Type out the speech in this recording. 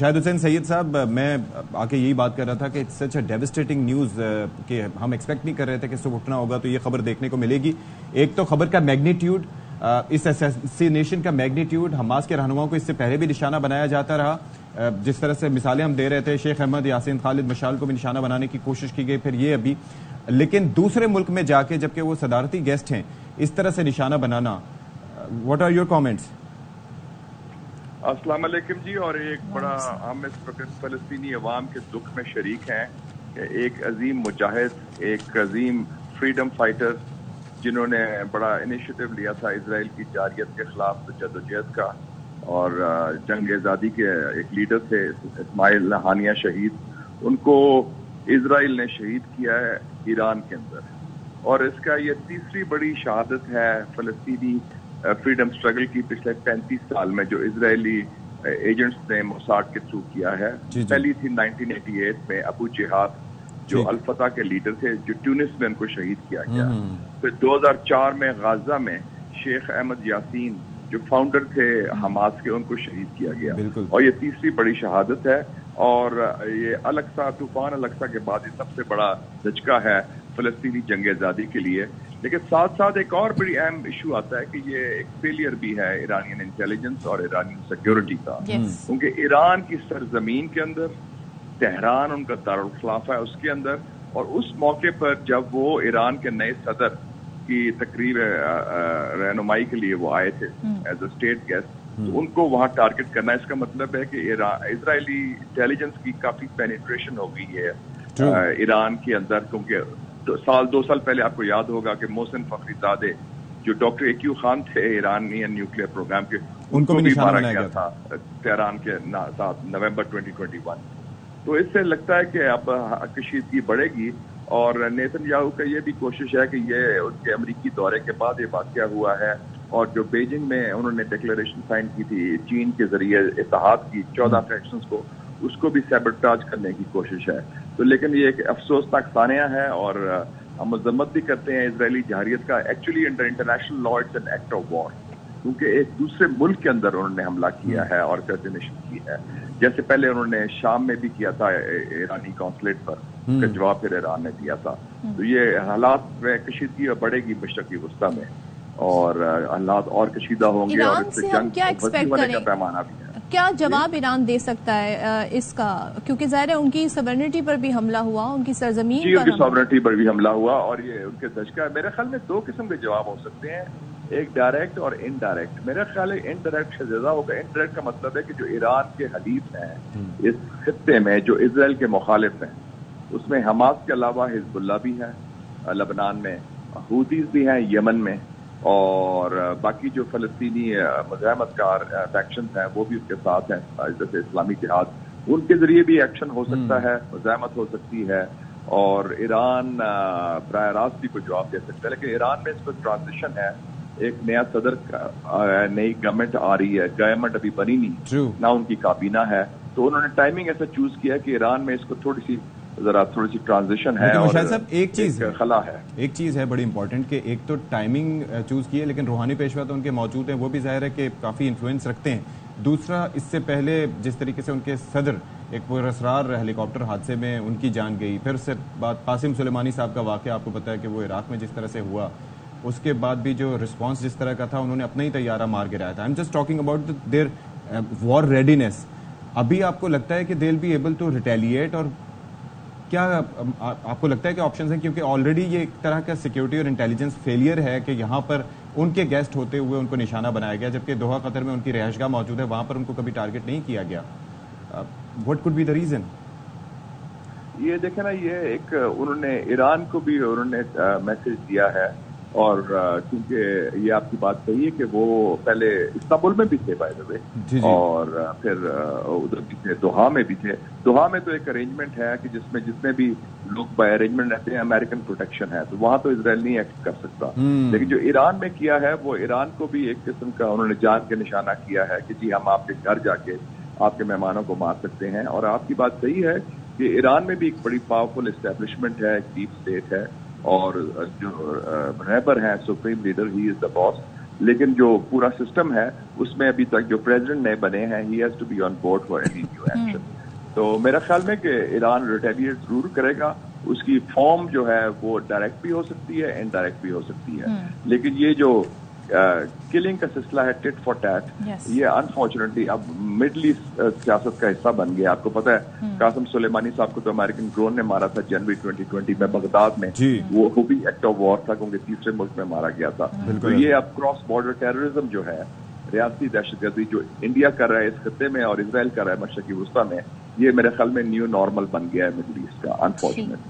शाहिद हुसैन सैयद साहब, मैं आके यही बात कर रहा था कि it's such a devastating news कि हम एक्सपेक्ट नहीं कर रहे थे कि सुबह उठना होगा तो ये खबर देखने को मिलेगी। एक तो खबर का मैग्नीट्यूड, इस असैसिनेशन का मैग्नीट्यूड, हमास के रहनुमाओं को इससे पहले भी निशाना बनाया जाता रहा, जिस तरह से मिसालें हम दे रहे थे, शेख अहमद, यासीन खालिद, मशाल को भी निशाना बनाने की कोशिश की गई, फिर ये अभी। लेकिन दूसरे मुल्क में जाके जबकि वो सदारती गेस्ट हैं, इस तरह से निशाना बनाना, व्हाट आर योर कमेंट्स? अस्सलाम वालेकुम जी। और एक बड़ा हम इस वक्त फलस्तीनी अवाम के दुख में शरीक हैं कि एक अजीम मुजाहिद, एक अजीम फ्रीडम फाइटर जिन्होंने बड़ा इनिशिएटिव लिया था इजराइल की जारियत के खिलाफ जदोजहद का, और जंग आज़ादी के एक लीडर थे इस्माइल हानिया शहीद, उनको इजराइल ने शहीद किया है ईरान के अंदर। और इसका ये तीसरी बड़ी शहादत है फलस्तीनी फ्रीडम स्ट्रगल की पिछले 35 साल में, जो इजरायली एजेंट्स ने मोसाद के थ्रू किया है। पहली थी 1988 में अबू जिहाद, जो अल-फतह के लीडर थे, जो ट्यूनिस में उनको शहीद किया गया। फिर 2004 में गाजा में शेख अहमद यासीन, जो फाउंडर थे हमास के, उनको शहीद किया गया। और ये तीसरी बड़ी शहादत है। और ये अल-अक्सा, तूफान अल-अक्सा के बाद ये सबसे बड़ा झटका है फलस्तीनी जंग आज़ादी के लिए। लेकिन साथ साथ एक और बड़ी अहम इशू आता है कि ये एक फेलियर भी है ईरानियन इंटेलिजेंस और ईरानियन सिक्योरिटी का, क्योंकि ईरान की सरजमीन के अंदर तेहरान उनका दारुल खिलाफा है, उसके अंदर, और उस मौके पर जब वो ईरान के नए सदर की तकरीब रहनुमाई के लिए वो आए थे एज अ स्टेट गेस्ट, तो उनको वहां टारगेट करना, इसका मतलब है कि इजरायली इंटेलिजेंस की काफी पेनिट्रेशन हो गई है ईरान के अंदर। क्योंकि 2 साल पहले आपको याद होगा कि मोहसिन फखरीजादे, जो डॉक्टर एक्यू खान थे ईरानियन न्यूक्लियर प्रोग्राम के, उनको भी मारा गया था तेहरान के साथ नवंबर 2021। तो इससे लगता है कि अब कशीदगी बढ़ेगी। और नेतन्याहू का ये भी कोशिश है कि ये उनके अमेरिकी दौरे के बाद ये वाकया हुआ है, और जो बीजिंग में उन्होंने डिक्लेरेशन साइन की थी चीन के जरिए इत्तेहाद की 14 फ्रैक्शंस को, उसको भी सैबोटाज करने की कोशिश है। तो लेकिन ये एक अफसोसनाक सानिया है, और हम मजम्मत भी करते हैं इजरायली जारियत का। Actually under international law it's an act of war, क्योंकि एक दूसरे मुल्क के अंदर उन्होंने हमला किया है और असैसिनेशन की है। जैसे पहले उन्होंने शाम में भी किया था ईरानी कॉन्सुलेट पर, उसका जवाब फिर ईरान ने दिया था। तो ये हालात में कशीदगी बढ़ेगी मशरक़ी वस्ता में, और हालात और कशीदा होंगे, और इससे जंग होने का पैमाना भी है। क्या जवाब ईरान दे सकता है इसका, क्योंकि ज़ाहिर है उनकी सॉवरेनिटी पर भी हमला हुआ, उनकी सरजमीन पर, उनकी सॉवरेनिटी पर भी हमला हुआ, और ये उनके दशका। मेरे ख्याल में 2 किस्म के जवाब हो सकते हैं, एक डायरेक्ट और इनडायरेक्ट। मेरा ख्याल है इनडायरेक्ट से ज्यादा होगा। इनडायरेक्ट का मतलब है कि जो ईरान के हलीफ हैं इस खित्ते में, जो इजराइल के मुखालिफ हैं, उसमें हमास के अलावा हिजबुल्लाह भी है लबनान में, हूतीज भी हैं यमन में, और बाकी जो फलस्तीनी मुजाहिमतकार फैक्शन हैं वो भी उसके साथ हैं, जैसे इस्लामी जिहाद, उनके जरिए भी एक्शन हो सकता है, मुजाहिमत हो सकती है, और ईरान बराह रास्त भी कोई जवाब दे सकता है। लेकिन ईरान में इस पर ट्रांजिशन है, एक नया सदर, नई गवर्नमेंट आ रही है, गवर्नमेंट अभी बनी नहीं ना, उनकी काबीना है, तो उन्होंने टाइमिंग ऐसा चूज किया कि ईरान में इसको थोड़ी सी ट्रांजिशन है। और साहब एक चीज है बड़ी इंपॉर्टेंट कि एक तो टाइमिंग चूज की है, लेकिन रूहानी पेशवा तो उनके मौजूद हैं, वो भी जाहिर है कि काफी इन्फ्लुएंस रखते हैं। दूसरा, इससे पहले जिस तरीके से उनके सदर एक पुरअसरार हेलीकॉप्टर हादसे में उनकी जान गई, फिर उससे बाद कासिम सुलेमानी साहब का वाकया आपको पता है कि वो इराक में जिस तरह से हुआ, उसके बाद भी जो रिस्पॉन्स जिस तरह का था, उन्होंने अपना ही तैयारा मार गिराया था। I am just talking about their war readiness. अभी आपको लगता है कि they will be able to retaliate, और क्या आपको लगता है कि ऑप्शंस हैं, क्योंकि ऑलरेडी ये एक तरह का सिक्योरिटी और इंटेलिजेंस फेलियर है कि यहाँ पर उनके गेस्ट होते हुए उनको निशाना बनाया गया, जबकि दोहा कतर में उनकी रिहाइशगाह मौजूद है, वहां पर उनको कभी टारगेट नहीं किया गया। What could be the reason? ये देखें ना, ये एक उन्होंने ईरान को भी उन्होंने मैसेज दिया है, और क्योंकि ये आपकी बात सही है कि वो पहले इस्तांबुल में भी थे बाय द वे, और फिर उधर भी थे, दोहा में भी थे। दोहा में तो एक अरेंजमेंट है कि जिसमें जितने भी लोग बाय अरेंजमेंट रहते हैं अमेरिकन प्रोटेक्शन है, तो वहां तो इजराइल नहीं एक्ट कर सकता। लेकिन जो ईरान में किया है, वो ईरान को भी एक किस्म का उन्होंने जान के निशाना किया है कि जी हम आपके घर जाके आपके मेहमानों को मार सकते हैं। और आपकी बात सही है कि ईरान में भी एक बड़ी पावरफुल एस्टेब्लिशमेंट है, एक डीप स्टेट है, और जो रहबर हैं supreme leader, he is the boss, لیکن جو پورا سسٹم ہے اس میں ابھی تک جو پریزیڈنٹ نئے بنے ہیں he has to be on board for any new action. تو میرا خیال میں کہ ایران ریٹیلیٹ ضرور کرے گا. اس کی فارم جو ہے وہ ڈائریکٹ بھی ہو سکتی ہے, انڈائریکٹ بھی ہو سکتی ہے, لیکن یہ جو کلنگ کا سلسلہ ہے ٹٹ فار ٹیٹ, یہ انفارچونیٹلی اب مڈل ایسٹ سیاست کا حصہ بن گیا. آپ کو پتا ہے قاسم سلیمانی صاحب کو تو امریکن ڈرون نے مارا تھا جنوری 2020 میں بغداد میں, وہ بھی ایکٹ آف وار تھا کیونکہ تیسرے ملک میں مارا گیا تھا. تو یہ اب کراس بارڈر ٹیررزم جو ہے, ریاستی دہشت گردی جو انڈیا کر رہا ہے اس خطے میں اور اسرائیل کر رہا ہے مشرقی وسطی میں, یہ میرے خیال میں نیو نارمل بن گیا ہے مڈل ایسٹ کا, انفارچونیٹلی.